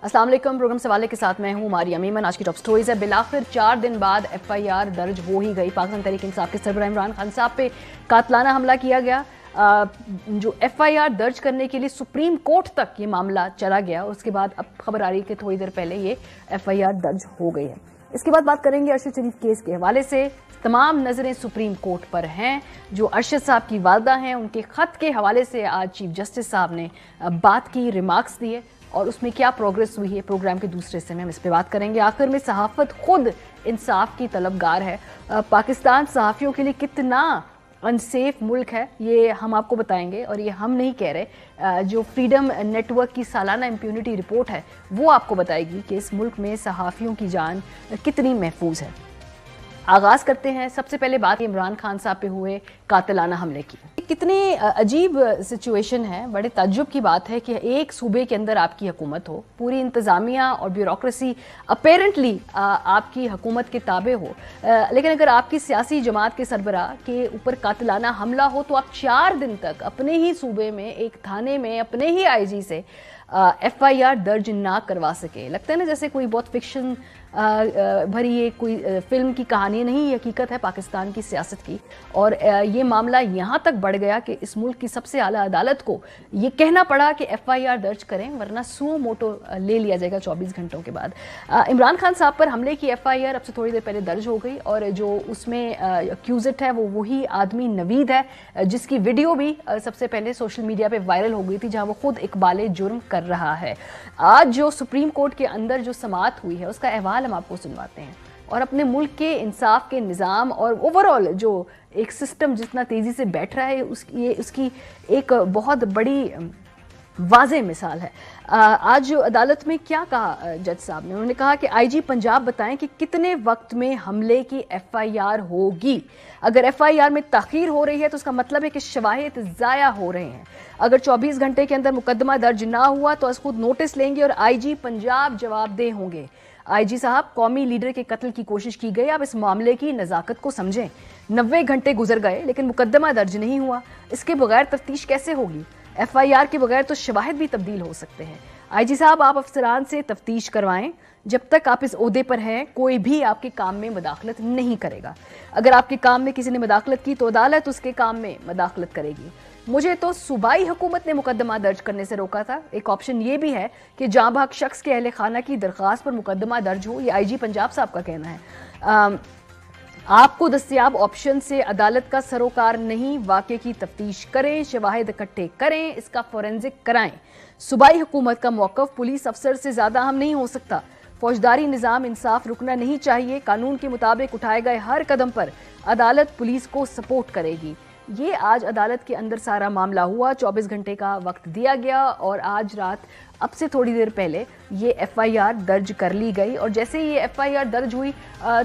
अस्सलाम वालेकुम। प्रोग्राम सवाले के साथ मैं हूं मारिया मीमन। आज की टॉप स्टोरीज है। बिलाखिर 4 दिन बाद FIR दर्ज हो ही गई। पाकिस्तान तहरीक इंसाफ के सरबराह इमरान खान साहब पे कातलाना हमला किया गया। जो FIR दर्ज करने के लिए सुप्रीम कोर्ट तक ये मामला चला गया। उसके बाद अब खबर आ रही है कि थोड़ी देर पहले ये FIR दर्ज हो गई है। इसके बाद बात करेंगे अरशद शरीफ केस के हवाले से। तमाम नजरें सुप्रीम कोर्ट पर हैं। जो अरशद साहब की वालदा हैं उनके खत के हवाले से आज चीफ जस्टिस साहब ने बात की, रिमार्क्स दिए और उसमें क्या प्रोग्रेस हुई है प्रोग्राम के दूसरे हिस्से में हम इस पे बात करेंगे। आखिर में सहाफत खुद इंसाफ की तलबगार है। पाकिस्तान सहाफ़ियों के लिए कितना अनसेफ मुल्क है ये हम आपको बताएंगे और ये हम नहीं कह रहे। जो फ्रीडम नेटवर्क की सालाना इम्प्यूनिटी रिपोर्ट है वो आपको बताएगी कि इस मुल्क में सहाफ़ियों की जान कितनी महफूज है। आगाज करते हैं। सबसे पहले बात इमरान खान साहब पे हुए कातिलाना हमले की। कितनी अजीब सिचुएशन है। बड़े ताज्जुब की बात है कि एक सूबे के अंदर आपकी हुकूमत हो, पूरी इंतजामिया और ब्यूरोक्रेसी अपेरेंटली आपकी हुकूमत के ताबे हो, लेकिन अगर आपकी सियासी जमात के सरबराह के ऊपर कातिलाना हमला हो तो आप 4 दिन तक अपने ही सूबे में एक थाने में अपने ही IG से FIR दर्ज ना करवा सके। लगता है ना जैसे कोई बहुत फिक्शन भरी ये कोई फिल्म की कहानी नहीं, ये हकीकत है पाकिस्तान की सियासत की। और ये मामला यहाँ तक बढ़ गया कि इस मुल्क की सबसे आला अदालत को ये कहना पड़ा कि FIR दर्ज करें वरना सुओ मोटो ले लिया जाएगा 24 घंटों के बाद। इमरान खान साहब पर हमले की FIR अब से थोड़ी देर पहले दर्ज हो गई और जो उसमें अक्यूज़ड है वो वही आदमी नवीद है जिसकी वीडियो भी सबसे पहले सोशल मीडिया पर वायरल हो गई थी, जहाँ वो खुद इकबाल जुर्म कर रहा है। आज जो सुप्रीम कोर्ट के अंदर जो समाअत हुई है उसका अहवाल हम आपको सुनवाते हैं और अपने मुल्क के इंसाफ के निज़ाम और ओवरऑल जो एक सिस्टम जितना तेजी से बैठ रहा है उसकी एक बहुत बड़ी वाज़े मिसाल है। आज जो अदालत में क्या कहा जज साहब ने, उन्होंने कहा कि IG पंजाब बताएं कि कितने वक्त में हमले की FIR होगी। अगर FIR में ताख़ीर हो रही है तो उसका मतलब है कि शवाहिद ज़ाया हो रहे हैं। अगर 24 घंटे के अंदर मुकदमा दर्ज ना हुआ तो खुद नोटिस लेंगे और IG पंजाब जवाबदेह होंगे। IG साहब, कौमी लीडर के कत्ल की कोशिश की गई, आप इस मामले की नज़ाकत को समझें। 90 घंटे गुजर गए लेकिन मुकदमा दर्ज नहीं हुआ, इसके बगैर तफ्तीश कैसे होगी? FIR के बगैर तो शवाहिद भी तब्दील हो सकते हैं। IG साहब, आप अफसरान से तफ्तीश करवाएं। जब तक आप इस ओहदे पर हैं कोई भी आपके काम में मदाखलत नहीं करेगा। अगर आपके काम में किसी ने मदाखलत की तो अदालत उसके काम में मदाखलत करेगी। मुझे तो सूबाई हुकूमत ने मुकदमा दर्ज करने से रोका था। एक ऑप्शन ये भी है कि जाँ बहक शख्स के अहले खाना की दरख्वास्त पर मुकदमा दर्ज हो, ये IG पंजाब साहब का कहना है। आपको दस्तियाब ऑप्शन से अदालत का सरोकार नहीं, वाक़े की तफ्तीश करें, शवाहिद इकट्ठे करें, इसका फोरेंसिक कराएं। सूबाई हुकूमत का मौक़िफ़ पुलिस अफसर से ज़्यादा अहम नहीं हो सकता। फौजदारी निज़ाम इंसाफ रुकना नहीं चाहिए। कानून के मुताबिक उठाए गए हर कदम पर अदालत पुलिस को सपोर्ट करेगी। ये आज अदालत के अंदर सारा मामला हुआ। 24 घंटे का वक्त दिया गया और आज रात अब से थोड़ी देर पहले ये FIR दर्ज कर ली गई। और जैसे ही ये FIR दर्ज हुई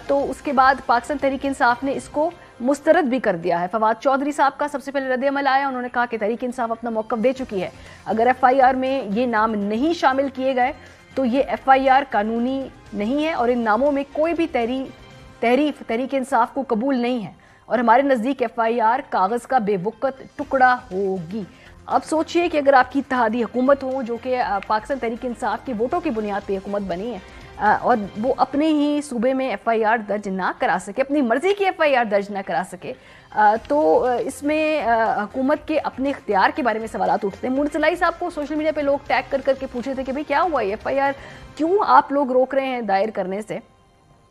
तो उसके बाद पाकिस्तान तहरीक इंसाफ ने इसको मुस्तरद भी कर दिया है। फवाद चौधरी साहब का सबसे पहले रद्द-ए-अमल आया। उन्होंने कहा कि तहरीक इंसाफ अपना मौक़िफ़ दे चुकी है। अगर FIR में ये नाम नहीं शामिल किए गए तो ये FIR कानूनी नहीं है और इन नामों में कोई भी तहरीक इंसाफ को कबूल नहीं है और हमारे नज़दीक FIR कागज़ का बेवुकत टुकड़ा होगी। अब सोचिए कि अगर आपकी इत्तेहादी हुकूमत हो जो कि पाकिस्तान तहरीक इंसाफ के वोटों की बुनियाद पर हुकूमत बनी है और वो अपने ही सूबे में FIR दर्ज ना करा सके, अपनी मर्जी की FIR दर्ज ना करा सके, तो इसमें हुकूमत के अपने इख्तियार के बारे में सवालात उठते हैं। मुनसलाई साहब को सोशल मीडिया पे लोग टैग कर करके पूछे थे कि भाई क्या हुआ, FIR क्यों आप लोग रोक रहे हैं दायर करने से।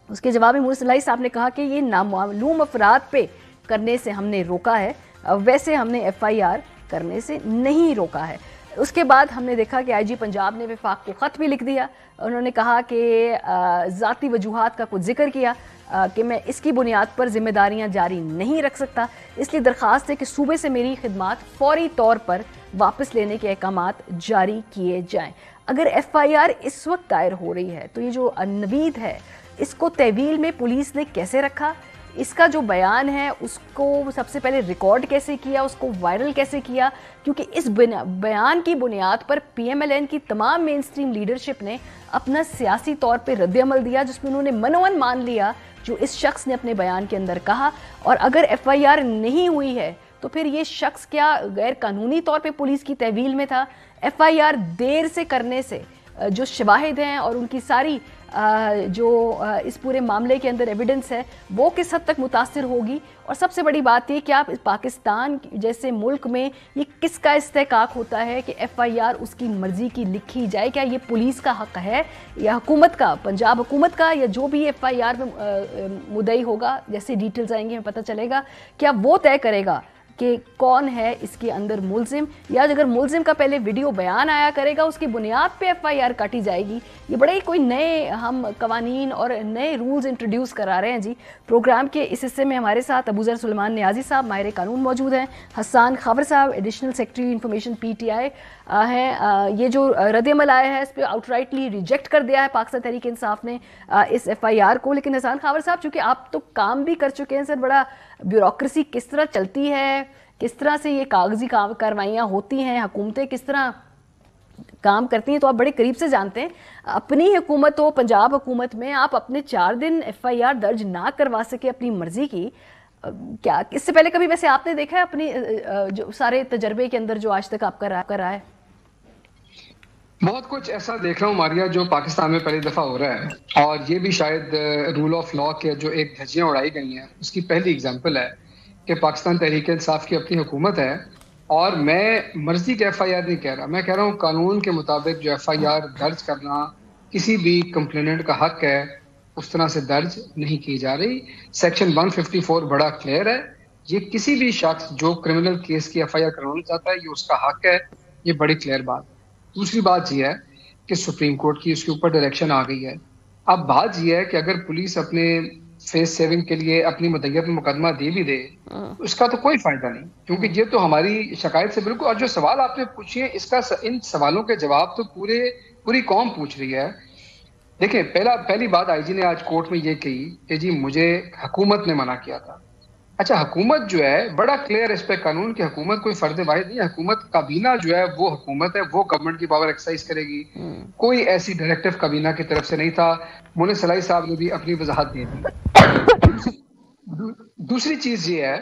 उसके जवाब में मुनसलाई साहब ने कहा कि ये नामालूम अफराद पे करने से हमने रोका है, वैसे हमने FIR करने से नहीं रोका है। उसके बाद हमने देखा कि IG पंजाब ने वफाक को ख़त भी लिख दिया। उन्होंने कहा कि ज़ाती वजूहात का कुछ जिक्र किया कि मैं इसकी बुनियाद पर जिम्मेदारियां जारी नहीं रख सकता, इसलिए दरख्वास्त है कि सूबे से मेरी खिदमात फौरी तौर पर वापस लेने के अहकामात जारी किए जाएं। अगर FIR इस वक्त दायर हो रही है तो ये जो नवीद है इसको तहवील में पुलिस ने कैसे रखा, इसका जो बयान है उसको सबसे पहले रिकॉर्ड कैसे किया, उसको वायरल कैसे किया, क्योंकि इस बयान की बुनियाद पर PMLN की तमाम मेन स्ट्रीम लीडरशिप ने अपना सियासी तौर पे रद्द-ए-अमल दिया जिसमें उन्होंने मनोवन मान लिया जो इस शख्स ने अपने बयान के अंदर कहा। और अगर FIR नहीं हुई है तो फिर ये शख्स क्या गैर कानूनी तौर पे पुलिस की तहवील में था? FIR देर से करने से जो शवाहिद हैं और उनकी सारी जो इस पूरे मामले के अंदर एविडेंस है वो किस हद तक मुतासिर होगी। और सबसे बड़ी बात ये कि आप पाकिस्तान जैसे मुल्क में ये किसका इस्तेहकाक होता है कि FIR उसकी मर्जी की लिखी जाए? क्या ये पुलिस का हक है या हुकूमत का, पंजाब हुकूमत का, या जो भी FIR में मुद्दई होगा, जैसे डिटेल्स आएंगे हमें पता चलेगा, क्या वो तय करेगा कि कौन है इसके अंदर मुलजिम, या अगर मुलजिम का पहले वीडियो बयान आया करेगा उसकी बुनियाद पे FIR काटी जाएगी? ये बड़े कोई नए हम कवानीन और नए रूल्स इंट्रोड्यूस करा रहे हैं जी। प्रोग्राम के इस हिस्से में हमारे साथ अबूजर सुलेमान नियाजी साहब माहिर कानून मौजूद हैं, हसन खबर साहब एडिशनल सेक्रेटरी इंफॉर्मेशन PTI हैं। ये जो रद्द-ए-अमल आया है इस पर आउटराइटली रिजेक्ट कर दिया है पाकिस्तान तहरीक इंसाफ ने इस FIR को। लेकिन हसन खबर साहब, चूँकि आप तो काम भी कर चुके हैं सर, बड़ा ब्यूरोक्रेसी किस तरह चलती है, किस तरह से ये कागजी कार्रवाइयाँ होती हैं, हुकूमतें किस तरह काम करती हैं, तो आप बड़े करीब से जानते हैं। अपनी हुकूमत हो, पंजाब हुकूमत में आप अपने 4 दिन FIR दर्ज ना करवा सके अपनी मर्जी की, क्या इससे पहले कभी वैसे आपने देखा है अपनी जो सारे तजर्बे के अंदर जो आज तक आपका रहा है? बहुत कुछ ऐसा देख रहा हूँ मारिया जो पाकिस्तान में पहली दफ़ा हो रहा है, और ये भी शायद रूल ऑफ लॉ के जो एक धज्जियाँ उड़ाई गई हैं उसकी पहली एग्जांपल है कि पाकिस्तान तहरीक इंसाफ की अपनी हुकूमत है। और मैं मर्जी के FIR नहीं कह रहा, मैं कह रहा हूँ कानून के मुताबिक जो FIR दर्ज करना किसी भी कंप्लेनेंट का हक है, उस तरह से दर्ज नहीं की जा रही। सेक्शन 154 बड़ा क्लियर है, ये किसी भी शख्स जो क्रिमिनल केस की FIR करवाना चाहता है ये उसका हक है, ये बड़ी क्लियर बात। दूसरी बात ये है कि सुप्रीम कोर्ट की उसके ऊपर डायरेक्शन आ गई है। अब बात ये है कि अगर पुलिस अपने फेस सेविंग के लिए अपनी मुद्दत में मुकदमा दे भी दे, उसका तो कोई फायदा नहीं, क्योंकि ये तो हमारी शिकायत से बिल्कुल। और जो सवाल आपने पूछे हैं इसका इन सवालों के जवाब तो पूरी कौम पूछ रही है। देखिए, पहली बात IG ने आज कोर्ट में ये कही कि जी मुझे हुकूमत ने मना किया था। अच्छा, हुकूमत जो है बड़ा क्लियर इस पे कानून की हुकूमत कोई फर्द वाहिद नहीं है। हुकूमत काबीना जो है वो हुकूमत है, वो गवर्नमेंट की पावर एक्सरसाइज करेगी। कोई ऐसी डायरेक्टिव काबीना की तरफ से नहीं था। मोनिस सलाई साहब ने भी अपनी वजाहत दे दी। दूसरी चीज ये है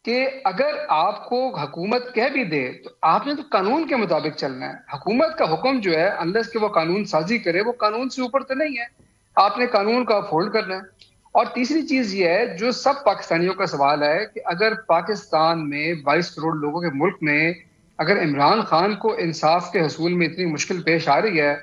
कि अगर आपको हुकूमत कह भी दे तो आपने तो कानून के मुताबिक चलना है। हुकूमत का हुक्म जो है अनलेस कि वो कानून साजी करे, वो कानून से ऊपर तो नहीं है, आपने कानून का अपहोल्ड करना है। और तीसरी चीज ये है जो सब पाकिस्तानियों का सवाल है कि अगर पाकिस्तान में 22 करोड़ लोगों के मुल्क में अगर इमरान खान को इंसाफ के हसूल में इतनी मुश्किल पेश आ रही है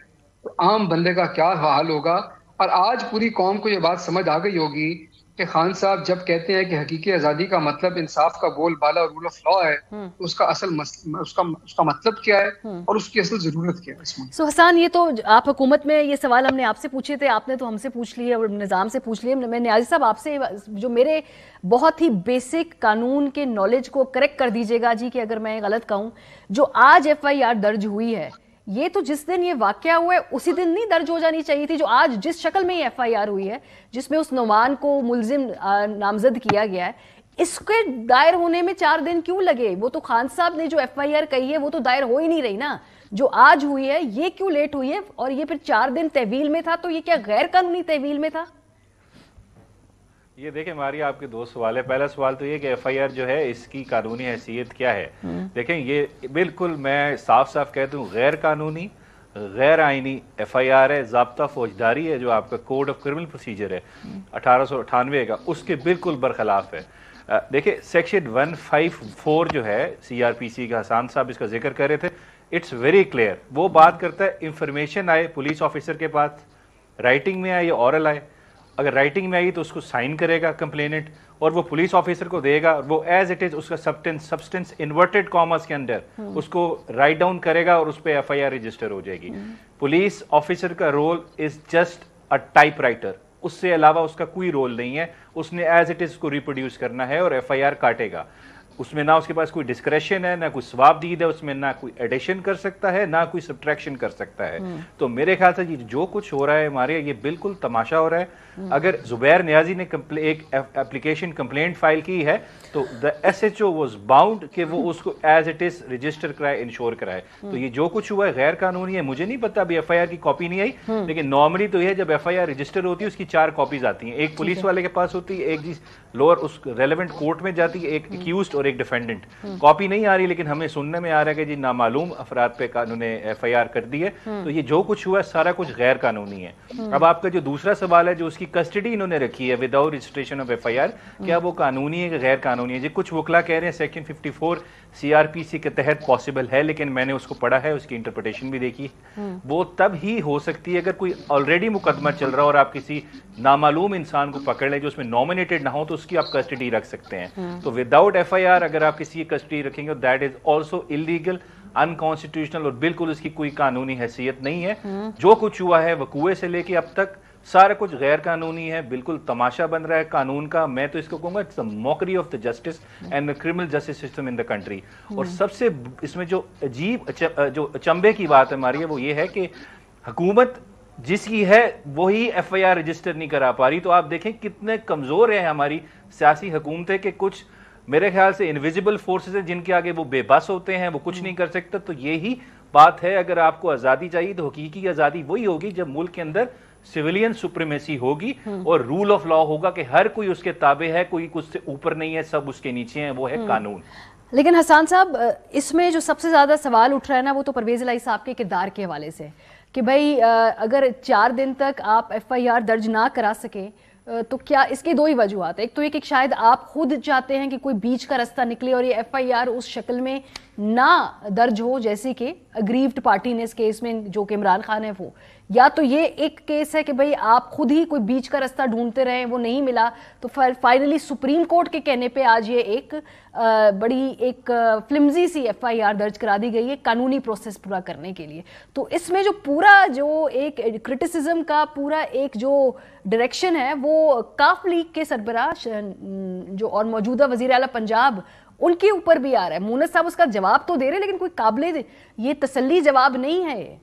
तो आम बंदे का क्या हाल होगा। और आज पूरी कौम को ये बात समझ आ गई होगी कि खान साहब जब कहते हैं कि हकीकी आज़ादी का मतलब इंसाफ का बोलबाला और रूल ऑफ लॉ है, तो उसका असल उसका मतलब क्या है और उसकी असल जरूरत क्या है इसमें। सो हसन, ये तो आप हुकूमत में ये सवाल हमने आपसे पूछे थे, आपने तो हमसे पूछ लिए और निज़ाम से पूछ लिए। मैं नियाज़ी साहब आपसे जो मेरे बहुत ही बेसिक कानून के नॉलेज को करेक्ट कर दीजिएगा जी कि अगर मैं गलत कहूँ, जो आज FIR दर्ज हुई है ये तो जिस दिन ये वाकया हुआ है उसी दिन नहीं दर्ज हो जानी चाहिए थी? जो आज जिस शक्ल में ये FIR हुई है जिसमें उस नौमान को मुलजिम नामजद किया गया है, इसके दायर होने में 4 दिन क्यों लगे? वो तो खान साहब ने जो FIR कही है वो तो दायर हो ही नहीं रही ना। जो आज हुई है ये क्यों लेट हुई है? और ये फिर 4 दिन तहवील में था, तो ये क्या गैर कानूनी तहवील में था? ये देखें मारिया, आपके 2 सवाल है। पहला सवाल तो ये कि FIR जो है इसकी कानूनी हैसियत क्या है। देखें, ये बिल्कुल मैं साफ साफ कहता हूँ गैर कानूनी गैर आइनी FIR है, ज़ाब्ता फौजदारी है जो आपका कोड ऑफ क्रिमिनल प्रोसीजर है 1898 का, उसके बिल्कुल बरखलाफ है। देखिए, सेक्शन 154 जो है CRPC का, हसन साहब इसका जिक्र कर रहे थे, इट्स वेरी क्लियर। वो बात करता है इंफॉर्मेशन आए पुलिस ऑफिसर के पास, राइटिंग में आए या ऑरल आए। अगर राइटिंग में आई तो उसको साइन करेगा कंप्लेनेंट और वो पुलिस ऑफिसर को देगा, वो एज इट इज उसका सब्सटेंस इन्वर्टेड कॉमर्स के अंदर उसको राइट डाउन करेगा और उस पर FIR रजिस्टर हो जाएगी। पुलिस ऑफिसर का role is just a typewriter, उससे अलावा उसका कोई रोल नहीं है। उसने एज इट इज उसको रिप्रोड्यूस करना है और FIR काटेगा। उसमें ना उसके पास कोई डिस्क्रेशन है, ना कोई स्वाबदीद है, उसमें ना कोई एडिशन कर सकता है ना कोई सब्ट्रैक्शन कर सकता है। तो मेरे ख्याल से जो कुछ हो रहा है हमारे ये बिल्कुल तमाशा हो रहा है। अगर जुबैर नियाजी ने एक एप्लीकेशन कंप्लेंट फाइल की है तो द SHO वाज बाउंड कि वो उसको एज इट इज रजिस्टर कराए, इंश्योर कराए। तो ये जो कुछ हुआ है गैर कानूनी है। मुझे नहीं पता, अभी FIR की कॉपी नहीं आई, लेकिन नॉर्मली तो ये जब FIR रजिस्टर होती है उसकी 4 कॉपीज आती हैं। एक पुलिस वाले के पास होती है, एक लोअर उस रेलेवेंट कोर्ट में जाती है, एक एक्यूज्ड اور ایک ڈیفینڈنٹ. کاپی نہیں آ رہی لیکن ہمیں سننے میں آ رہا ہے کہ جی نامعلوم افراد پہ انہوں نے ایف آئی آر کر دی ہے. تو یہ جو کچھ ہوا ہے سارا کچھ غیر قانونی ہے. اب آپ کا جو دوسرا سوال ہے جو اس کی کسٹڈی انہوں نے رکھی ہے without registration of F I R, کیا وہ قانونی ہے کہ غیر قانونی ہے؟ جی کچھ وکلا کہہ رہے ہیں سیکشن 54 سی آر پی سی کے تحت پاسبل ہے, لیکن میں نے اس کو پڑھا ہے, اس کی انٹرپریٹیشن بھی دیکھی. وہ تب ہی ہو سکتی ہے اگر کوئی آلریڈی مقدمہ چل رہا ہو اور آپ کسی نامعلوم انسان کو پکڑ لیں جو اس میں نامنیٹڈ نہ ہو تو اس کی آپ کسٹڈی رکھ سکتے ہیں. تو وداؤٹ ایف آئی آر اگر آپ کسی کی کسٹڈی رکھیں گے that is also illegal, unconstitutional, اور بالکل اس کی کوئی قانونی حیثیت نہیں ہے. جو کچھ ہوا ہے وقوعے سے لے کے اب تک سارا کچھ غیر قانونی ہے, بالکل تماشا بن رہا ہے قانون کا. میں تو اس کو کہوں گا it's a mockery of the justice and the criminal justice system in the country. اور سب سے اس میں جو عجیب جو چمبے کی بات ہماری ہے وہ یہ ہے کہ حکومت جس کی ہے وہی ایف آئی آر رجسٹر نہیں کرا پا رہی. تو آپ دیکھیں کتنے کمزور ہیں ہماری سیاسی حکومتیں کہ کچھ میرے خیال سے انویزیبل فورسز ہیں جن کے آگے وہ بے بس ہوتے ہیں, وہ کچھ نہیں کر سکتے. تو یہی بات ہے, اگر آپ کو آزادی چاہیے تو حقیقی آزادی وہی ہوگی جب ملک کے اندر سویلین سپریمیسی ہوگی اور رول آف لا ہوگا کہ ہر کوئی اس کے تابع ہے, کوئی کچھ سے اوپر نہیں ہے, سب اس کے نیچے ہیں, وہ ہے قانون. لیکن حسان صاحب اس میں جو سب سے زیادہ سوال اٹھ رہا ہے نا وہ تو پرویز الہی صاحب کے کردار کے حوالے سے کہ بھائی اگر 4 دن تک آپ ایف آئی آر درج نہ کرا سکیں تو کیا اس کی 2 ہی وجوہات ہیں. ایک تو یہ کہ شاید آپ خود چاہتے ہیں کہ کوئی بیچ کا رستہ نکلے اور یہ ایف آئی آر اس شکل میں نہ درج ہو جیسے کہ اگریوڈ پارٹی نے اس کیس میں جو کہ عمران خان ہے وہ, یا تو یہ ایک کیس ہے کہ بھئی آپ خود ہی کوئی بیچ کا رستہ ڈھونڈتے رہیں, وہ نہیں ملا تو فائنلی سپریم کورٹ کے کہنے پہ آج یہ ایک بڑی ایک فلمزی سی ایف آئی آر درج کرا دی گئی ہے قانونی پروسیس پورا کرنے کے لیے. تو اس میں جو پورا جو ایک کرٹیسزم کا پورا ایک جو ڈائریکشن ہے وہ کاف لیگ کے سربراہ جو اور موجودہ وزیر اعلیٰ پنجاب ان کے اوپر بھی آ رہا ہے. مونس صاحب اس کا جواب تو دے رہے لیکن کوئی قابل یہ تسلی جواب نہیں ہے یہ.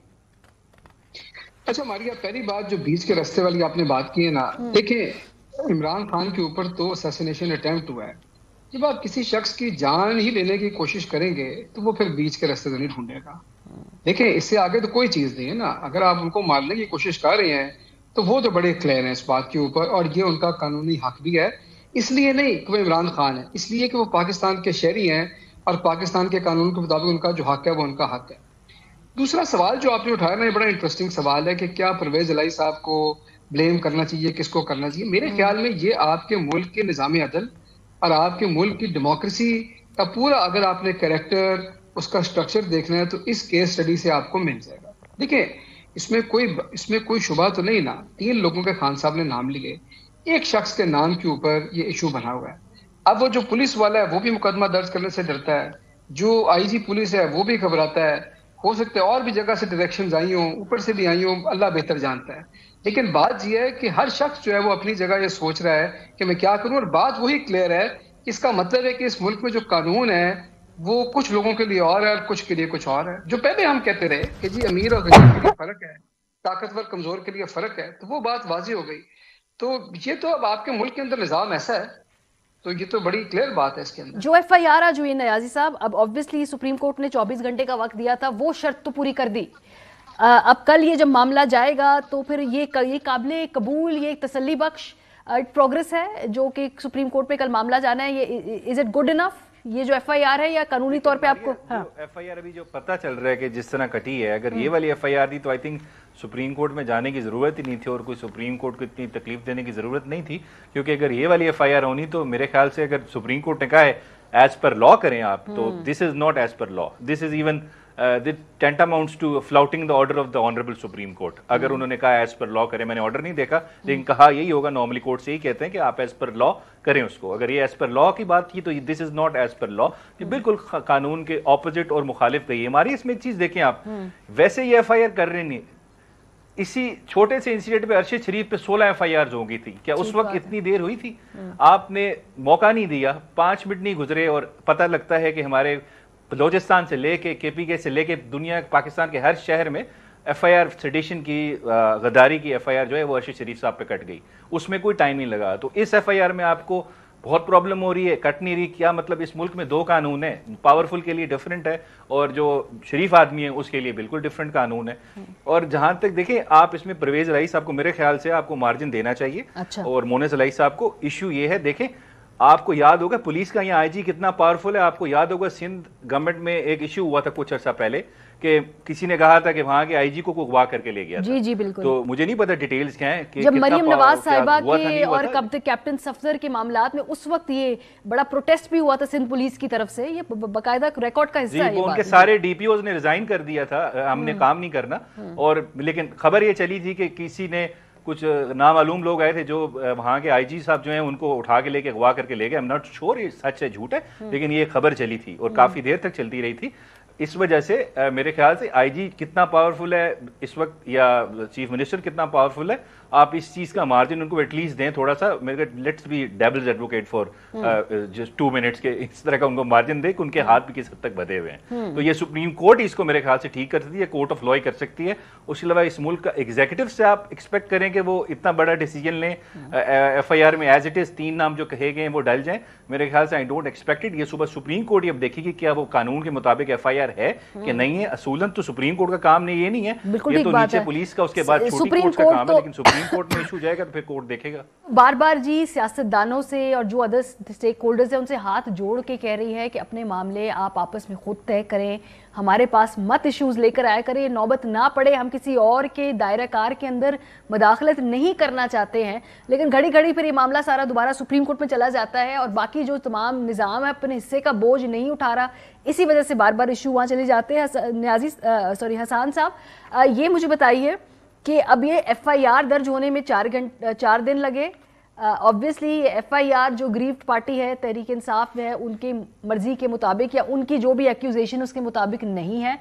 اچھا ماریا, پہلی بات جو بیچ کے رستے والی آپ نے بات کی ہے نا, دیکھیں عمران خان کے اوپر تو اسیسینیشن اٹیمپٹ ہوا ہے. جب آپ کسی شخص کی جان ہی لینے کی کوشش کریں گے تو وہ پھر بیچ کے رستے تو نہیں ڈھونڈے گا. دیکھیں اس سے آگے تو کوئی چیز نہیں ہے نا. اگر آپ ان کو مارنے کی کوشش کر رہے ہیں تو وہ تو بڑے کلیئر ہیں اس بات کے اوپر, اور یہ ان کا قانونی حق بھی ہے. اس لیے نہیں کہ وہ عمران خان ہے, اس لیے کہ وہ پاکستان کے شہری ہیں اور پاکستان کے قانون کے مطابق ان کا جو حق ہے وہ ان کا حق ہے. دوسرا سوال جو آپ نے اٹھایا نا یہ بڑا انٹرسٹنگ سوال ہے کہ کیا پرویز الہی صاحب کو بلیم کرنا چاہیے, کس کو کرنا چاہیے. میرے خیال میں یہ آپ کے ملک کے نظام عدل اور آپ کے ملک کی ڈیموکریسی کا پورا اگر آپ نے کریکٹر اس کا سٹرکچر دیکھنا ہے تو اس کیس اسٹڈی سے آپ کو مل جائے گا. دیکھیں اس میں کوئی شبہ تو نہیں نا. 3 لوگوں کے خان صاحب نے نام لیے, ایک شخص کے نام کے اوپر یہ ایشو بنا ہوا ہے. اب وہ جو پولیس والا ہے وہ بھی مقدمہ درج کرنے سے ڈرتا ہے, جو آئی جی پولیس ہے وہ بھی گھبراتا ہے. ہو سکتا ہے اور بھی جگہ سے ڈائریکشنز آئی ہوں, اوپر سے بھی آئی ہوں, اللہ بہتر جانتا ہے. لیکن بات یہ ہے کہ ہر شخص جو ہے وہ اپنی جگہ یہ سوچ رہا ہے کہ میں کیا کروں, اور بات وہی کلیئر ہے. اس کا مطلب ہے کہ اس ملک میں جو قانون ہے وہ کچھ لوگوں کے لیے اور ہے اور کچھ کے لیے کچھ اور ہے. جو پہلے ہم کہتے رہے کہ جی امیر اور غریب کے لیے فرق ہے, طاقتور کمزور کے لیے فرق ہے, تو وہ بات واضح ہو گئی. تو یہ تو اب آپ کے ملک کے اندر نظام ایسا ہے, تو یہ تو بڑی کلیئر بات ہے اس کے اندر. جو ایف آئی آر جو یہ نیازی صاحب اب آبویسلی سپریم کورٹ نے 24 گھنٹے کا وقت دیا تھا, وہ شرط تو پوری کر دی. اب کل یہ جب معاملہ جائے گا تو پھر یہ قابل قبول, یہ ایک تسلی بخش پروگرس ہے جو کہ سپریم کورٹ پہ کل معاملہ جانا ہے. یہ از اٹ گڈ انف یہ جو ایف آئی آر ہے, یا قانونی طور پہ آپ کو ایف آئی آر ابھی جو پتہ چل رہا ہے کہ جس طرح کٹی ہے, اگر یہ والی ایف آئی آر دی تو آئی تھنک سپریم کورٹ میں جانے کی ضرورت ہی نہیں تھی اور کوئی سپریم کورٹ کو اتنی تکلیف دینے کی ضرورت نہیں تھی. کیونکہ اگر یہ والی ایف آئی آر ہونی تو میرے خیال سے اگر سپریم کورٹ نے کہا ہے ایز پر لا کریں آپ, تو this is not as per law, this is even tantamounts to flouting the order of the honourable supreme court. اگر انہوں نے کہا ایز پر لا کریں, میں نے آرڈر نہیں دیکھا لیکن کہا یہی ہوگا, نارملی کورٹ سے یہی کہتے ہیں کہ آپ ایز پر لا کریں اس کو. اگر یہ ایز پر لا کی بات کی تو this is not as per لا, یہ بالکل قانون کے اپوزٹ اور مخالف گئی ہے ہماری. اس میں ایک چیز دیکھیں آپ, ویسے یہ ایف آئی آر کر رہے نہیں, اسی چھوٹے سے انسیڈنٹ پہ ارشد شریف پہ 16 ایف آئی آرز ہو گئی تھی. کیا اس وقت اتنی دیر ہوئی تھی؟ آپ نے موقع نہیں دیا, 5 منٹ نہیں گزرے اور پتہ لگتا ہے کہ ہمارے بلوچستان سے لے کے کے پی کے سے لے کے دنیا پاکستان کے ہر شہر میں ایف آئی آر سیڈیشن کی, غداری کی ایف آئی آر جو ہے وہ ارشد شریف صاحب پہ کٹ گئی. اس میں کوئی ٹائم نہیں لگا. تو اس ایف آئی آر میں آپ کو بہت پرابلم ہو رہی ہے, کٹ نہیں رہی. کیا مطلب اس ملک میں 2 قانون ہیں, پاورفل کے لیے ڈیفرنٹ ہے اور جو شریف آدمی ہے اس کے لیے بالکل ڈیفرنٹ قانون ہے. اور جہاں تک دیکھیں آپ اس میں پرویز الہی صاحب کو میرے خیال سے آپ کو مارجن دینا چاہیے, اور مونس الہی صاحب کو. ایشو یہ ہے دیکھیں آپ کو یاد ہوگا پولیس کا یہاں آئی جی کتنا پاورفل ہے. آپ کو یاد ہوگا سندھ گورنمنٹ میں ایک ایشو ہوا تھا کچھ عرصہ پہلے کہ کسی نے کہا تھا کہ وہاں کے آئی جی کو اغوا کر کے لے گیا تھا. جی بالکل. تو مجھے نہیں پتا ڈیٹیلز کیا ہیں کہ جب مریم نواز صاحبہ کے اور کیپٹن صفدر کے معاملات میں اس وقت یہ بڑا پروٹیسٹ بھی ہوا تھا سندھ پولیس کی طرف سے, یہ باقاعدہ ریکارڈ کا حصہ ہے. ان کے سارے ڈی پی اوز نے ریزائن کر دیا تھا, ہم نے کام نہیں کرنا. اور لیکن خبر یہ چلی تھی کہ کسی نے کچھ نامعلوم لوگ آئے تھے جو وہاں کے آئی جی صاحب جو ہیں ان کو اٹھا کے لے کے اغوا کر کے لے گئے. I'm not sure یہ سچ ہے جھوٹ ہے, لیکن یہ خبر چلی تھی اور کافی دیر تک چلتی رہی تھی. اس وجہ سے میرے خیال سے آئی جی کتنا پاورفل ہے اس وقت یا چیف منسٹر کتنا پاورفل ہے, آپ اس چیز کا مارجن ان کو ایٹ لیسٹ دیں تھوڑا سا. میرے let's be devil's advocate for just 2 minutes کے اس طرح کا ان کو مارجن دے کہ ان کے ہاتھ بھی کس حد تک بدھے ہوئے ہیں. تو یہ سپریم کورٹ اس کو میرے خیال سے ٹھیک کر سکتی ہے, کورٹ آف لا کر سکتی ہے. اس کے علاوہ اس ملک کا ایگزیکٹو سے آپ ایکسپیکٹ کریں کہ وہ اتنا بڑا ڈیسیجن لیں, ایف آئی آر میں ایز اٹ از 3 نام جو کہے گئے ہیں وہ ڈل جائیں, میرے خیال سے آئی ڈونٹ ایکسپیکٹ اٹ. یہ صبح سپریم کورٹ اب دیکھے گی کیا وہ قانون کے مطابق ایف آئی آر ہے کہ نہیں ہے. اصولاً تو سپریم کورٹ کا کام نہیں, یہ نہیں ہے, یہ تو نیچے پولیس کا اس کے بعد چھوٹی کورٹ کا کام ہے, لیکن سپریم کورٹ میں ایشو جائے گا تو پھر کورٹ دیکھے گا. بار بار جی سیاستدانوں سے اور جو ادر اسٹیک ہولڈرز ہیں ان سے ہاتھ جوڑ کے کہہ رہی ہے کہ اپنے معاملے آپ آپس میں خود طے کریں, ہمارے پاس مت ایشوز لے کر آیا کریں, نوبت نہ پڑے, ہم کسی اور کے دائرہ کار کے اندر مداخلت نہیں کرنا چاہتے ہیں. لیکن گھڑی گھڑی پھر یہ معاملہ سارا دوبارہ سپریم کورٹ میں چلا جاتا ہے اور باقی جو تمام نظام ہے اپنے حصے کا بوجھ نہیں اٹھا رہا, اسی وجہ سے بار بار ایشو وہاں چلے جاتے ہیں. حسان صاحب یہ مجھے بتائیے کہ اب یہ ایف آئی آر درج ہونے میں 4 دن لگے. obviously ایف آئی آر جو گریفڈ پارٹی ہے تحریک انصاف ہے ان کی مرضی کے مطابق یا ان کی جو بھی ایکیوزیشن اس کے مطابق نہیں ہے,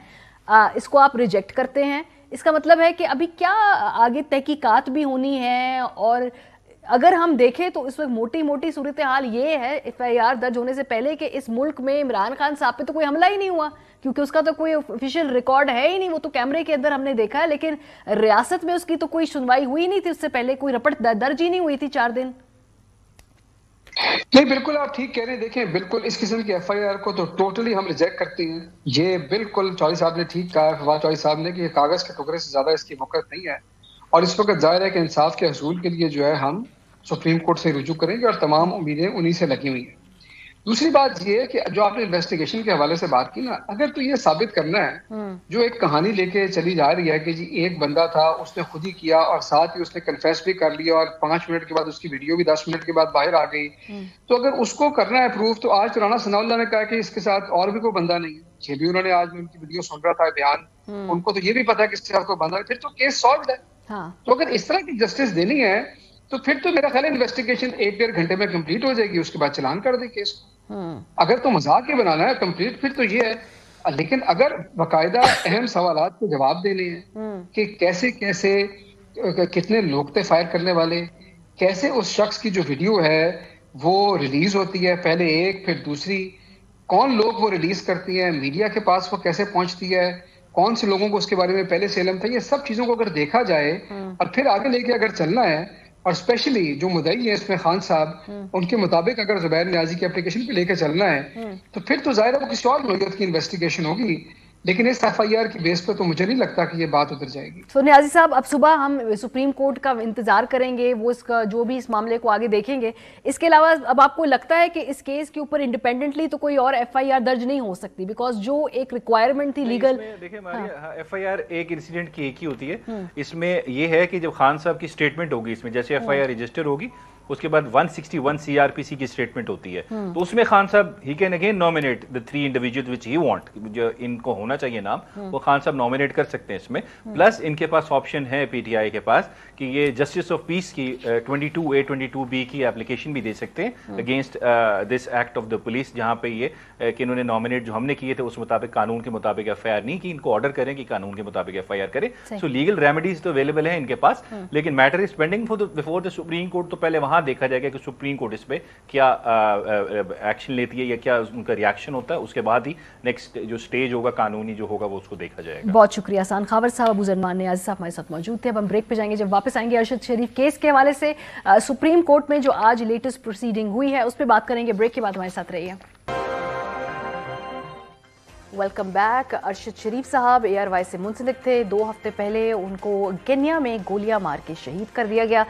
اس کو آپ ریجیکٹ کرتے ہیں. اس کا مطلب ہے کہ ابھی کیا آگے تحقیقات بھی ہونی ہے, اور اگر ہم دیکھیں تو اس وقت موٹی موٹی صورتحال یہ ہے ایف آئی آر درج ہونے سے پہلے کہ اس ملک میں عمران خان صاحب پہ تو کوئی حملہ ہی نہیں ہوا, کیونکہ اس کا تو کوئی آفیشیل ریکارڈ ہے ہی نہیں, وہ تو کیمرے کے اندر ہم نے دیکھا ہے, لیکن ریاست میں اس کی تو کوئی سنوائی ہوئی نہیں تھی, اس سے پہلے کوئی رپورٹ درج ہی نہیں ہوئی تھی 4 دن. نہیں بالکل آپ ٹھیک کہہ رہے ہیں. دیکھیں بالکل اس قسم کی ایف آئی آر کو تو ٹوٹلی ہم ریجیکٹ کرتے ہیں. یہ بالکل چوہدری صاحب نے ٹھیک کہا, فواد چوہدری صاحب نے, کہ یہ کاغذ کے ٹکڑے سے زیادہ اس کی وقت نہیں ہے, اور اس وقت ظاہر ہے کہ انصاف کے حصول کے لیے جو ہے ہم سپریم کورٹ سے رجوع کریں گے اور تمام امیدیں انہی سے لگی ہوئی ہیں. دوسری بات یہ ہے کہ جو آپ نے انویسٹیگیشن کے حوالے سے بات کی نا, اگر تو یہ ثابت کرنا ہے جو ایک کہانی لے کے چلی جا رہی ہے کہ جی ایک بندہ تھا اس نے خود ہی کیا اور ساتھ ہی اس نے کنفیس بھی کر لیا اور 5 منٹ کے بعد اس کی ویڈیو بھی 10 منٹ کے بعد باہر آ گئی, تو اگر اس کو کرنا ہے پروف, تو آج رانا ثناء اللہ نے کہا کہ اس کے ساتھ اور بھی کوئی بندہ نہیں ہے, یہ بھی انہوں نے آج ان کی ویڈیو سن رہا تھا بیان, ان کو تو یہ بھی پتا ہے کہ اس کے ساتھ کوئی بندہ ہے, پھر تو کیس سالوڈ ہے. تو اگر اس طرح کی جسٹس دینی ہے تو پھر تو میرا خیال ہے انویسٹیگیشن 1-1.5 گھنٹے میں کمپلیٹ ہو جائے گی, اس کے بعد چلان کر دیں کیس کو. اگر تو مذاق ہی بنانا ہے کمپلیٹ پھر تو یہ ہے, لیکن اگر باقاعدہ اہم سوالات کے جواب دینے ہیں کہ کیسے کتنے لوگ تھے فائر کرنے والے, کیسے اس شخص کی جو ویڈیو ہے وہ ریلیز ہوتی ہے, پہلے ایک پھر دوسری, کون لوگ وہ ریلیز کرتی ہیں, میڈیا کے پاس وہ کیسے پہنچتی ہے, کون سے لوگوں کو اس کے بارے میں پہلے سے علم تھا, یہ سب چیزوں کو اگر دیکھا جائے اور پھر آگے لے کے اگر چلنا ہے, اور اسپیشلی جو مدعی ہے اس میں خان صاحب, ان کے مطابق اگر زبیر نیازی کی اپلیکیشن پہ لے کے چلنا ہے تو پھر تو ظاہر ہے وہ کسی اور نوعیت کی انویسٹیگیشن ہوگی, لیکن اس ایف آئی آر کی بیس پہ تو مجھے نہیں لگتا کہ یہ بات اتر جائے گی. تو نیازی صاحب اب صبح ہم سپریم کورٹ کا انتظار کریں گے, وہ اس کا جو بھی اس معاملے کو آگے دیکھیں گے. اس کے علاوہ اب آپ کو لگتا ہے کہ اس کیس کے اوپر انڈیپینڈنٹلی تو کوئی اور ایف آئی آر درج نہیں ہو سکتی, بیکاز جو ایک ریکوائرمنٹ تھی لیگل. دیکھیں ایف آئی آر ایک انسیڈنٹ کی ایک ہی ہوتی ہے, اس میں یہ ہے کہ جب خان صاحب کی اسٹیٹمنٹ ہوگی, اس میں جیسے ایف آئی آر رجسٹر ہوگی اس کے بعد 161 سی آر پی سی کی اسٹیٹمنٹ ہوتی ہے, تو اس میں خان صاحب he can again nominate the 3 individuals which he want, جو ان کو ہونا چاہیے نام, وہ خان صاحب نومینیٹ کر سکتے ہیں اس میں. پلس ان کے پاس آپشن ہے پی ٹی آئی کے پاس کہ یہ جسٹس آف پیس کی 22A 22B کی اپلیکیشن بھی دے سکتے ہیں against this act of the police, جہاں پہ یہ کہ انہوں نے نومینیٹ جو ہم نے کیے تھے اس مطابق قانون کے مطابق ایف آئی آر نہیں کی, ان کو آرڈر کریں کہ قانون کے مطابق ایف آئی آر کریں. سو لیگل ریمیڈیز تو اویلیبل ہیں ان کے پاس, لیکن matter is pending before the supreme court. تو پہلے وہاں دیکھا جائے گا کہ سپریم کورٹ اس پہ کیا ایکشن لیتی ہے یا کیا ان کا ریاکشن ہوتا ہے, اس کے بعد ہی نیکسٹ جو سٹیج ہوگا قانونی جو ہوگا وہ اس کو دیکھا جائے گا. بہت شکریہ احسان خاور صاحب, ابو زرمان نیازی صاحب ہمارے ساتھ موجود تھے. اب ہم بریک پہ جائیں گے, جب واپس آئیں گے ارشد شریف کیس کے حوالے سے سپریم کورٹ میں جو آج لیٹسٹ پروسیڈنگ ہوئی ہے اس پہ بات کریں گے. بریک کے بعد ہمارے ساتھ رہیے. Welcome back. अरशद शरीफ साहब ARY से मुंसलिक थे। 2 हफ्ते पहले उनको केन्या में गोलियां मार के शहीद कर दिया गया।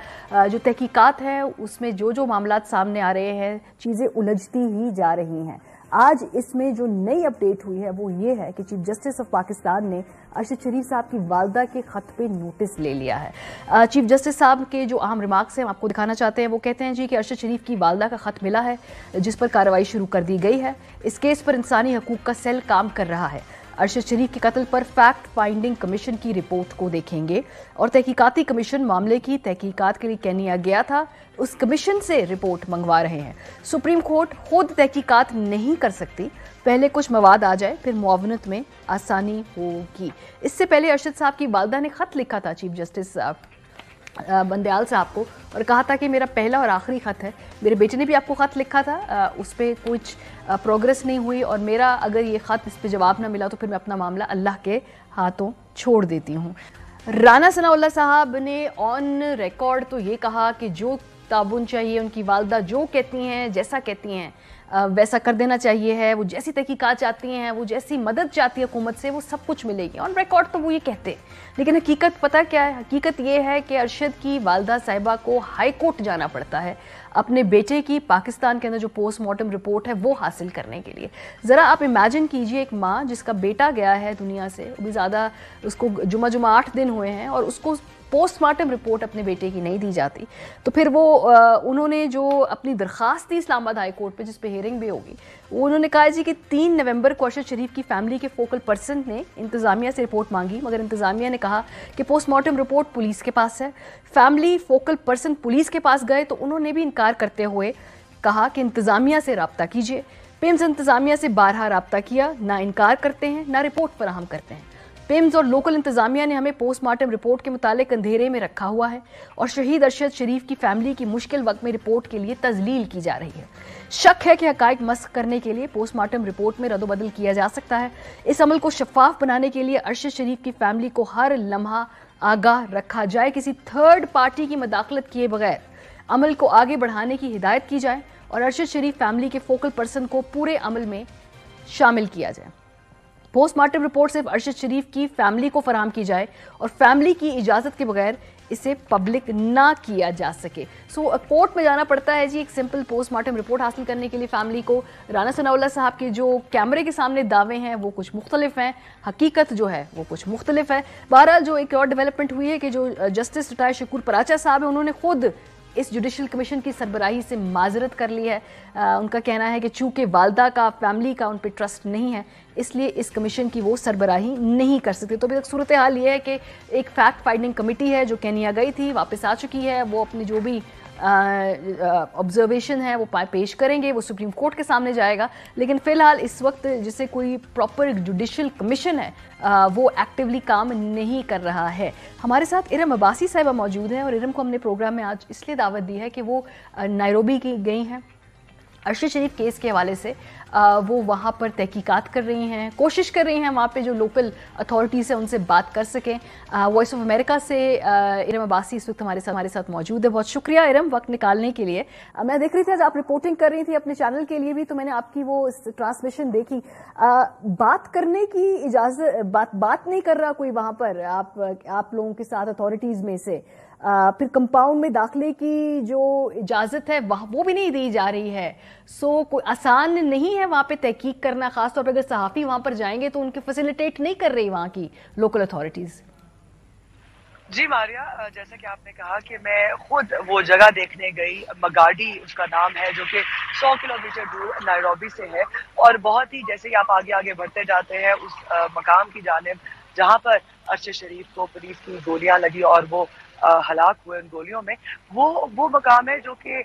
जो तहकीकात है उसमें जो मामलात सामने आ रहे हैं, चीज़ें उलझती ही जा रही हैं। आज इसमें जो नई अपडेट हुई है वो ये है कि चीफ जस्टिस ऑफ पाकिस्तान ने अरशद शरीफ साहब की वालदा के खत पे नोटिस ले लिया है। चीफ जस्टिस साहब के जो अहम रिमार्क्स हैं हम आपको दिखाना चाहते हैं। वो कहते हैं जी कि अरशद शरीफ की वालदा का खत मिला है जिस पर कार्रवाई शुरू कर दी गई है। इस केस पर इंसानी हकूक का सेल काम कर रहा है। अरशद शरीफ के कत्ल पर फैक्ट फाइंडिंग कमीशन की रिपोर्ट को देखेंगे और तहकीकाती कमीशन मामले की तहकीकात के लिए केन्या गया था, उस कमीशन से रिपोर्ट मंगवा रहे हैं। सुप्रीम कोर्ट खुद तहकीकात नहीं कर सकती, पहले कुछ मवाद आ जाए फिर मुआवनत में आसानी होगी। इससे पहले अरशद साहब की वालदा ने खत लिखा था चीफ जस्टिस बंदयाल साहब को और कहा था कि मेरा पहला और आखिरी खत है। मेरे बेटे ने भी आपको खत लिखा था, उस पर कुछ प्रोग्रेस नहीं हुई और मेरा अगर ये खत इस पर जवाब ना मिला तो फिर मैं अपना मामला अल्लाह के हाथों छोड़ देती हूँ। राना सनाउल्लाह साहब ने ऑन रिकॉर्ड तो ये कहा कि जो ताबुन चाहिए, उनकी वालदा जो कहती हैं, जैसा कहती हैं वैसा कर देना चाहिए है। वो जैसी तहकीकात चाहती हैं, वो जैसी मदद चाहती है हुकूमत से, वो सब कुछ मिलेगी। ऑन रिकॉर्ड तो वो ये कहते हैं, लेकिन हकीकत पता क्या है? हकीकत ये है कि अरशद की वालदा साहिबा को हाई कोर्ट जाना पड़ता है अपने बेटे की पाकिस्तान के अंदर जो पोस्टमार्टम रिपोर्ट है वो हासिल करने के लिए। ज़रा आप इमेजिन कीजिए एक माँ जिसका बेटा गया है दुनिया से, भी ज़्यादा उसको जुमा 8 दिन हुए हैं और उसको पोस्टमार्टम रिपोर्ट अपने बेटे की नहीं दी जाती, तो फिर वो उन्होंने जो अपनी दरख्वास्त थी इस्लामाबाद हाई कोर्ट पे जिस पे हियरिंग भी होगी, वो उन्होंने कहा जी कि 3 नवंबर को अरशद शरीफ की फैमिली के फोकल पर्सन ने इंतज़ामिया से रिपोर्ट मांगी, मगर इंतज़ामिया ने कहा कि पोस्टमार्टम रिपोर्ट पुलिस के पास है। फैमिली फोकल पर्सन पुलिस के पास गए तो उन्होंने भी इनकार करते हुए कहा कि इंतज़ामिया से रब्ता कीजिए। पिम्स इंतज़ामिया से 12 रब्ता किया, ना इनकार करते हैं ना रिपोर्ट फराहम करते हैं। पिम्स और लोकल इंतजामिया ने हमें पोस्टमार्टम रिपोर्ट के मुतालिक अंधेरे में रखा हुआ है और शहीद अरशद शरीफ की फैमिली की मुश्किल वक्त में रिपोर्ट के लिए तजलील की जा रही है। शक है कि हकाइक मस्क करने के लिए पोस्टमार्टम रिपोर्ट में रद्दोबदल किया जा सकता है। इस अमल को शफाफ बनाने के लिए अरशद शरीफ की फैमिली को हर लम्हा आगाह रखा जाए, किसी थर्ड पार्टी की मदाखलत किए बगैर अमल को आगे बढ़ाने की हिदायत की जाए और अरशद शरीफ फैमिली के फोकल पर्सन को पूरे अमल में शामिल किया जाए। पोस्टमार्टम रिपोर्ट सिर्फ अरशद शरीफ की फैमिली को फराहम की जाए और फैमिली की इजाज़त के बगैर इसे पब्लिक ना किया जा सके। कोर्ट में जाना पड़ता है जी एक सिंपल पोस्टमार्टम रिपोर्ट हासिल करने के लिए फैमिली को। राना सनाउल्लाह साहब के जो कैमरे के सामने दावे हैं वो कुछ मुख्तलिफ हैं, हकीकत जो है वो कुछ मुख्तलिफ है। बहरहाल जो एक और डेवलपमेंट हुई है कि जो जस्टिस रिटायर्ड शकूर पराचा साहब है उन्होंने खुद इस जुडिशल कमीशन की सरबराही से माजरत कर ली है। उनका कहना है कि चूंकि वालदा का फैमिली का उन पर ट्रस्ट नहीं है इसलिए इस कमीशन की वो सरबराही नहीं कर सकते। तो अभी तक सूरत हाल ये है कि एक फैक्ट फाइंडिंग कमेटी है जो केन्या गई थी, वापस आ चुकी है। वो अपनी जो भी ऑब्जर्वेशन है वो पेश करेंगे, वो सुप्रीम कोर्ट के सामने जाएगा। लेकिन फ़िलहाल इस वक्त जिसे कोई प्रॉपर जुडिशल कमीशन है वो एक्टिवली काम नहीं कर रहा है। हमारे साथ इरम अब्बासी साहिबा मौजूद हैं और इरम को हमने प्रोग्राम में आज इसलिए दावत दी है कि वो नायरोबी की गई हैं अरशद शरीफ केस के हवाले से। वो वहाँ पर तहकीकात कर रही हैं, कोशिश कर रही हैं वहाँ पे जो लोकल अथॉरिटीज़ है उनसे बात कर सकें। वॉइस ऑफ अमेरिका से इरम अब्बासी इस वक्त हमारे साथ मौजूद है। बहुत शुक्रिया इरम वक्त निकालने के लिए। मैं देख रही थी आज आप रिपोर्टिंग कर रही थी अपने चैनल के लिए भी, तो मैंने आपकी वो ट्रांसमिशन देखी। बात करने की इजाज़त बात नहीं कर रहा कोई वहाँ पर आप लोगों के साथ अथॉरिटीज़ में से। फिर कंपाउंड में दाखिले की जो इजाज़त है वो भी नहीं दी जा रही है। कोई आसान नहीं है वहाँ पे तहकीक करना, खासतौर पर अगर सहाफ़ी वहाँ पर जाएंगे तो उनके फैसिलिटेट नहीं कर रही वहाँ की लोकल अथॉरिटीज़। जी मारिया, जैसा कि आपने कहा कि मैं खुद वो जगह देखने गई, मगाडी उसका नाम है, जो कि 100 किलोमीटर दूर नायरोबी से है। और बहुत ही जैसे ही आप आगे बढ़ते जाते हैं उस मकाम की जानिब जहाँ पर अरशद शरीफ को पुलिस की गोलियां लगी और वो हलाक हुए उन गोलियों में, वो मकाम है जो कि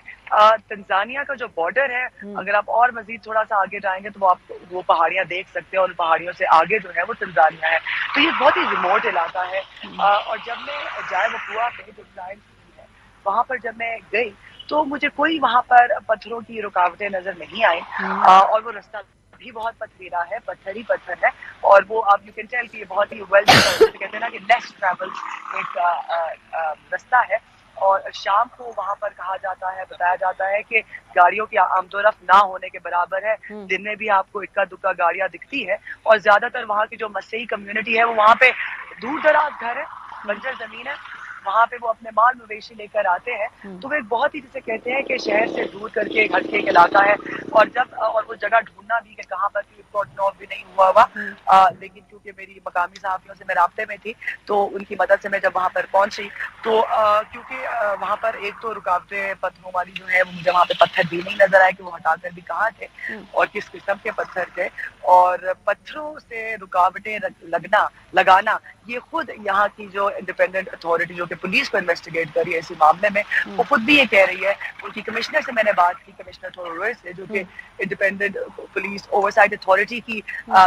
तंजानिया का जो बॉर्डर है। अगर आप और मजीद थोड़ा सा आगे जाएंगे तो आप वो पहाड़ियां देख सकते हैं और उन पहाड़ियों से आगे जो है वो तंजानिया है। तो ये बहुत ही रिमोट इलाका है। और जब मैं जाए वकुआ पे जो क्राइम सीन है वहां पर जब मैं गई तो मुझे कोई वहां पर पत्थरों की रुकावटें नजर नहीं आई। और वो रास्ता भी बहुत पथरीला है, पत्थर ही पत्थर है। और वो आप यू कैन टेल कि ये बहुत ही वेल कहते हैं ना कि लेस ट्रैवल एक रास्ता है। اور شام کو وہاں پر کہا جاتا ہے، بتایا جاتا ہے کہ گاڑیوں کی آمد و رفت نہ ہونے کے برابر ہے. دن میں بھی آپ کو اکا دکا گاڑیاں دکھتی ہے، اور زیادہ تر وہاں کی جو مسیحی کمیونٹی ہے وہ وہاں پہ دور دراز گھر ہے، بنجر زمین ہے، وہاں پہ وہ اپنے مال مویشی لے کر آتے ہیں. تو وہ ایک بہت ہی جسے کہتے ہیں کہ شہر سے دور کر کے ایک ہٹکے علاقہ ہے. اور وہ جگہ ڈھونڈنا بھی کہ کہاں پر بھی نہیں ہوا ہوا، لیکن کیونکہ میری مقامی صحافیوں سے میں رابطے میں تھی تو ان کی مدد سے میں جب وہاں پر پہنچی تو کیونکہ وہاں پر ایک تو رکاوٹیں پتھروں والی جو ہے مجھے وہاں پہ پتھر بھی نہیں نظر آئے کہ وہ ہٹا کر بھی کہاں تھے اور کس قسم کے پتھر تھے. اور پتھروں سے رکاوٹیں لگانا یہ خود یہاں کی جو انڈیپینڈنٹ اتھارٹی جو کہ پولیس کو انویسٹیگیٹ کر رہی ہے اسی معاملے میں، وہ خود بھی یہ کہہ رہی ہے. ان کی کمشنر سے میں نے بات کی، کمشنر تھورو سے، جو کہ انڈیپینڈنٹ پولیس اوورسائٹ اتھارٹی کی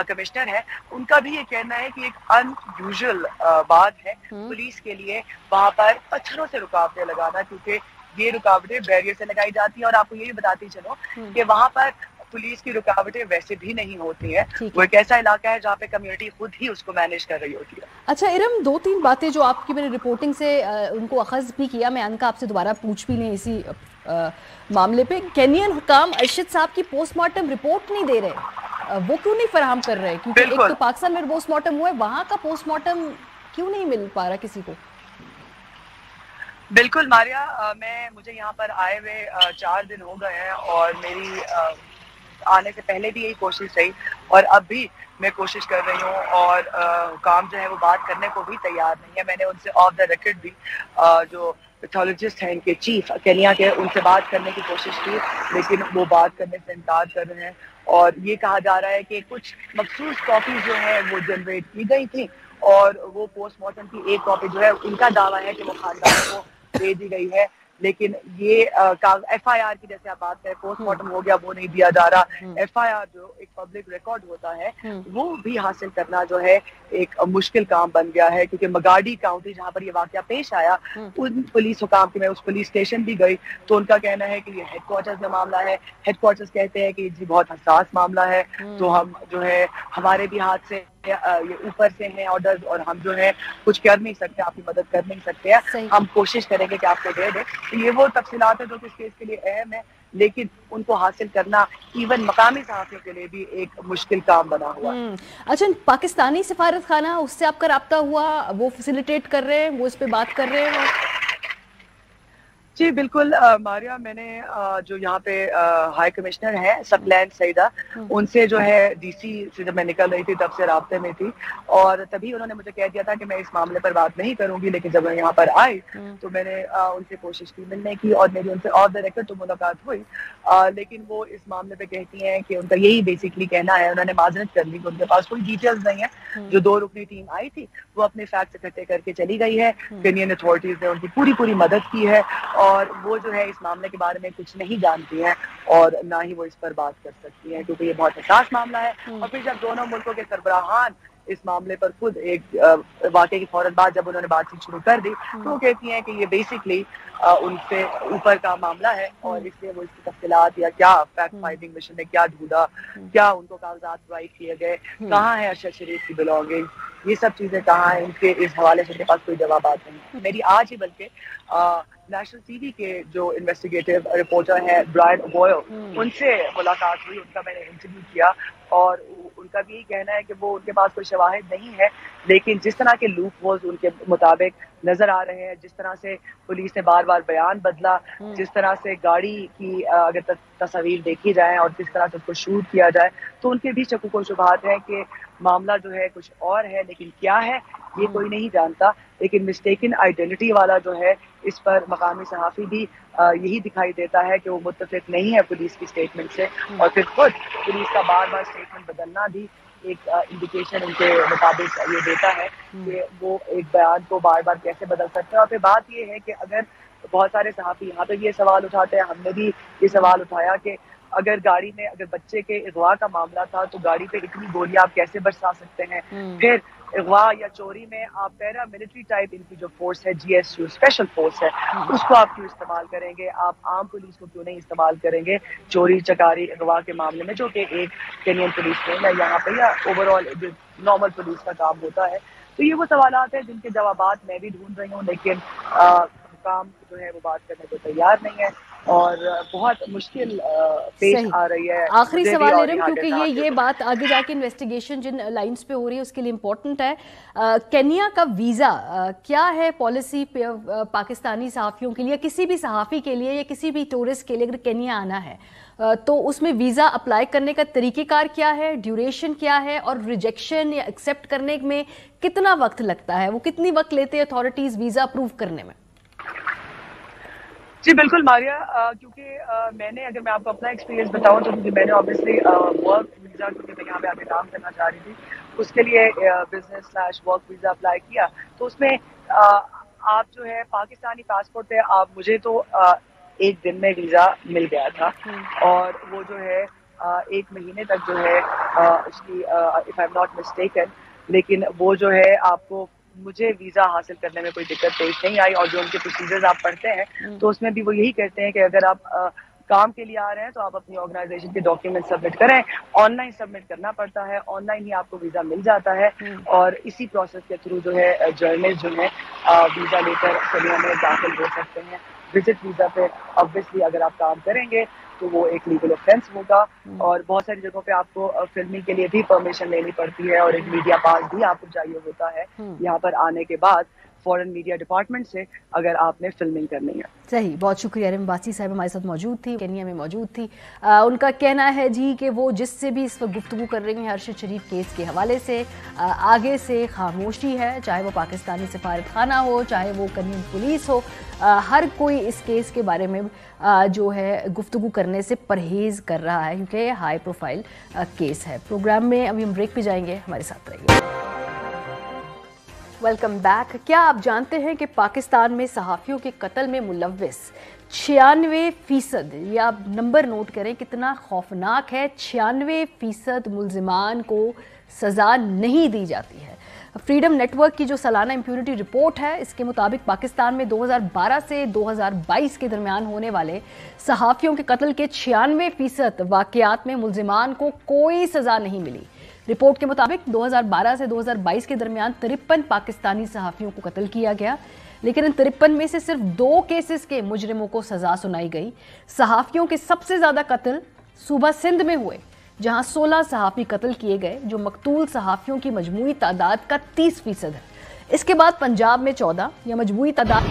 کمشنر ہے، ان کا بھی یہ کہنا ہے کہ ایک ان یوزول بات ہے پولیس کے لیے وہاں پر پتھروں سے رکاوٹیں لگانا، کیونکہ یہ رکاوٹیں بیریئر سے لگائی جاتی ہیں. اور آپ کو یہ بھی بتاتی چلو کہ وہاں پر پولیس کی رکاوٹیں ویسے بھی نہیں ہوتی ہیں. وہ ایک ایسا علاقہ ہے جہاں پہ کمیونٹی خود ہی اس کو مینیج کر رہی ہوتی ہے. اچھا ارم، 2-3 باتیں جو آپ کی میں نے رپورٹنگ سے ان کو اخذ بھی کیا، میں ان کا آپ سے دوبارہ پوچھ بھی لیں اسی معاملے پہ. کینین حکام ارشد صاحب کی پوسٹ مارٹم رپورٹ نہیں دے رہے، وہ کیوں نہیں فراہم کر رہے؟ کیونکہ ایک تو پاکستان میں پوسٹ مارٹم ہوا ہے، وہاں کا پوسٹ مارٹم کیوں نہیں مل پا رہا کسی کو؟ بالکل ماریا، مجھے یہاں پر آئے ہوئے 4 دن ہو گئے ہیں اور میری آنے سے پہلے بھی یہی کوشش رہی اور اب بھی میں کوشش کر رہی ہوں. اور حکام جو ہے وہ بات کرنے کو بھی تیار نہیں ہے. میں نے ان سے آف دا ریکارڈ بھی جو پیتھولوجسٹ ہیں ان کے چیف کینیا کے، ان سے بات کرنے کی کوشش کی، لیکن وہ بات کرنے سے انکار کر رہے ہیں. اور یہ کہا جا رہا ہے کہ کچھ مخصوص کاپیز جو ہیں وہ جنریٹ کی گئی تھی اور وہ پوسٹ مارٹم کی ایک کاپی جو ہے ان کا دعویٰ ہے کہ وہ خاندان کو دے دی گئی ہے. لیکن یہ ایف آئی آر کی جیسے آپ بات کریں، پوسٹ مارٹم ہو گیا وہ نہیں دیا جا رہا. ایف آئی آر جو ایک پبلک ریکارڈ ہوتا ہے وہ بھی حاصل کرنا جو ہے ایک مشکل کام بن گیا ہے، کیونکہ مگاڈی کاؤنٹی جہاں پر یہ واقعہ پیش آیا، ان پولیس حکام کی میں اس پولیس اسٹیشن بھی گئی تو ان کا کہنا ہے کہ یہ ہیڈ کوارٹرز میں معاملہ ہے. ہیڈ کوارٹرز کہتے ہیں کہ جی بہت حساس معاملہ ہے، تو ہم جو ہے ہمارے بھی ہاتھ سے یہ اوپر سے ہیں آرڈرز اور ہم جو ہے کچھ کر نہیں سکتے، آپ کی مدد کر نہیں سکتے ہیں. ہم کوشش کریں گے کہ آپ کو دے دیں. تو یہ وہ تفصیلات ہیں جو اس کیس کے لیے اہم ہے، لیکن ان کو حاصل کرنا ایون مقامی صحافیوں کے لیے بھی ایک مشکل کام بنا ہوا ہے. اچھا، پاکستانی سفارت خانہ اس سے آپ کا رابطہ ہوا؟ وہ فیسیلیٹیٹ کر رہے ہیں، وہ اس پہ بات کر رہے ہیں؟ جی بالکل ماریا، میں نے جو یہاں پہ ہائی کمشنر ہیں سپلین سعیدہ، ان سے جو ہے ڈی سی سے جب میں نکل رہی تھی تب سے رابطے میں تھی اور تبھی انہوں نے مجھے کہہ دیا تھا کہ میں اس معاملے پر بات نہیں کروں گی. لیکن جب میں یہاں پر آئی تو میں نے ان سے کوشش کی ملنے کی اور میری ان سے آف دا ریکارڈ تو ملاقات ہوئی، لیکن وہ اس معاملے پہ کہتی ہیں کہ ان کا یہی بیسکلی کہنا ہے. انہوں نے معذرت کر لی کہ ان کے پاس کوئی ڈیٹیلز نہیں ہے. جو 2 رکنی ٹیم آئی تھی وہ اپنے فیکٹس اکٹھے کر کے چلی گئی ہے. کینین اتھارٹیز نے ان کی پوری مدد کی ہے اور وہ جو ہے اس معاملے کے بارے میں کچھ نہیں جانتی ہیں اور نہ ہی وہ اس پر بات کر سکتی ہیں، کیونکہ یہ بہت حساس معاملہ ہے. اور پھر جب دونوں ملکوں کے سربراہان اس معاملے پر خود ایک واقعے کی فوراً بعد جب انہوں نے بات چیت شروع کر دی تو وہ کہتی ہیں کہ یہ بیسکلی ان سے اوپر کا معاملہ ہے اور اس لیے وہ اس کی تفصیلات یا کیا فیکٹ فائنڈنگ مشن نے کیا ڈھونڈا، کیا ان کو کاغذات پرووائڈ کیے گئے، کہاں ہے ارشد شریف کی بلانگنگ، یہ سب چیزیں کہاں ہیں، ان کے اس حوالے سے ان کے پاس کوئی جوابات نہیں. میری آج ہی بلکہ نیشنل ٹی وی کے جو انویسٹیگیٹو رپورٹر ہیں برائن اوبوئو، ان سے ملاقات ہوئی، ان کا میں نے انٹرویو کیا اور ان کا بھی یہی کہنا ہے کہ وہ ان کے پاس کوئی شواہد نہیں ہے، لیکن جس طرح کے لوپ ہولز ان کے مطابق نظر آ رہے ہیں، جس طرح سے پولیس نے بار بار بیان بدلا، جس طرح سے گاڑی کی اگر تصاویر دیکھی جائیں اور جس طرح سے اس کو شوٹ کیا جائے تو ان کے بھی شکوک و شبہات ہیں کہ معاملہ جو ہے کچھ اور ہے، لیکن کیا ہے یہ کوئی نہیں جانتا. لیکن مسٹیکن آئیڈینٹی والا جو ہے اس پر مقامی صحافی بھی یہی دکھائی دیتا ہے کہ وہ متفق نہیں ہے پولیس کی سٹیٹمنٹ سے، اور پھر خود پولیس کا بار بار سٹیٹمنٹ بدلنا بھی ایک انڈیکیشن ان کے مطابق یہ دیتا ہے کہ وہ ایک بیان کو بار بار کیسے بدل سکتے ہیں. اور پھر بات یہ ہے کہ اگر بہت سارے صحافی یہاں پہ یہ سوال اٹھاتے ہیں، ہم نے بھی یہ سوال اٹھایا کہ اگر گاڑی میں اگر بچے کے اغوا کا معاملہ تھا تو گاڑی پہ اتنی گولیاں آپ کیسے برسا سکتے ہیں؟ پھر اغوا یا چوری میں آپ پیرا ملٹری ٹائپ ان کی جو فورس ہے جی ایس یو اسپیشل فورس ہے اس کو آپ کیوں استعمال کریں گے؟ آپ عام پولیس کو کیوں نہیں استعمال کریں گے چوری چکاری اغوا کے معاملے میں، جو کہ ایک کینین پولیس میں یہاں پہ یا اوور آل جو نارمل پولیس کا کام ہوتا ہے. تو یہ وہ سوالات ہیں جن کے جوابات میں بھی ڈھونڈ رہی ہوں، لیکن हुकाम जो है वो बात करने को तैयार नहीं है और बहुत मुश्किल पेश आ रही है। आखिरी सवाल इरम, क्योंकि ये बात आगे जाके इन्वेस्टिगेशन जिन लाइंस पे हो रही है उसके लिए इम्पोर्टेंट है। केन्या का वीज़ा क्या है पॉलिसी पाकिस्तानी सहाफ़ियों के लिए, किसी भी सहाफ़ी के लिए या किसी भी टूरिस्ट के लिए अगर केन्या आना है तो उसमें वीज़ा अप्लाई करने का तरीक़ेकार क्या है, ड्यूरेशन क्या है और रिजेक्शन या एक्सेप्ट करने में कितना वक्त लगता है, वो कितनी वक्त लेते हैं अथॉरिटीज़ वीज़ा अप्रूव करने में? जी बिल्कुल मारिया, क्योंकि अगर मैं आपको अपना एक्सपीरियंस बताऊं तो क्योंकि मैंने ऑब्वियसली वर्क वीज़ा, क्योंकि मैं यहाँ पे आके काम करना चाह रही थी, उसके लिए बिजनेस/वर्क वीज़ा अप्लाई किया। तो उसमें आप जो है पाकिस्तानी पासपोर्ट पे मुझे तो एक दिन में वीज़ा मिल गया था और वो जो है 1 महीने तक जो है उसकी if I am not mistaken, लेकिन वो जो है आपको मुझे वीज़ा हासिल करने में कोई दिक्कत पेश नहीं आई। और जो उनके प्रोसीजर्स आप पढ़ते हैं तो उसमें भी वो यही कहते हैं कि अगर आप काम के लिए आ रहे हैं तो आप अपनी ऑर्गेनाइजेशन के डॉक्यूमेंट सबमिट करें। ऑनलाइन सबमिट करना पड़ता है, ऑनलाइन ही आपको वीज़ा मिल जाता है और इसी प्रोसेस के थ्रू जो है जर्नलिस्ट जो है वीज़ा लेकर केन्या में दाखिल हो सकते हैं। विजिट वीज़ा पे ऑब्वियसली अगर आप काम करेंगे तो वो एक लीगल ऑफेंस होगा और बहुत सारी जगहों पे आपको फिल्मिंग के लिए भी परमिशन लेनी पड़ती है और एक मीडिया पास भी आपको चाहिए होता है यहाँ पर आने के बाद फॉरेन मीडिया डिपार्टमेंट से, अगर आपने फिल्मिंग करनी है। सही, बहुत शुक्रिया। रिम बासी साहब हमारे साथ मौजूद थी, केन्या में मौजूद थी। उनका कहना है जी कि वो जिससे भी इस वक्त गुफ्तगू कर रही हैं अरशद शरीफ केस के हवाले से आगे से खामोशी है, चाहे वो पाकिस्तानी सफारत खाना हो, चाहे वो कन्यून पुलिस हो, हर कोई इस केस के बारे में जो है गुफ्तगू करने से परहेज़ कर रहा है क्योंकि ये हाई प्रोफाइल केस है। प्रोग्राम में अभी हम ब्रेक पे जाएंगे, हमारे साथ रहिए। Welcome back. क्या आप जानते हैं कि पाकिस्तान में सहाफ़ियों के कत्ल में मुलव्विस 96%, ये आप नंबर नोट करें कितना खौफनाक है, 96% मुल्ज़िमान को सज़ा नहीं दी जाती है। फ्रीडम नेटवर्क की जो सालाना इम्प्यूनिटी रिपोर्ट है इसके मुताबिक पाकिस्तान में 2012 से 2022 के दरमियान होने वाले सहाफ़ियों के कत्ल के 96% वाक़यात में मुल्ज़िमान को कोई सज़ा नहीं मिली। रिपोर्ट के मुताबिक 2012 से 2022 के दरमियान 53 पाकिस्तानी सहाफ़ियों को कत्ल किया गया, लेकिन इन 53 में से सिर्फ 2 केसेस के मुजरिमों को सज़ा सुनाई गई। सहाफ़ियों के सबसे ज़्यादा कत्ल सूबा सिंध में हुए जहां 16 सहाफ़ी कत्ल किए गए, जो मकतूल सहाफ़ियों की मजमूई तादाद का 30% है। इसके बाद पंजाब में 14 या मजमूई तादाद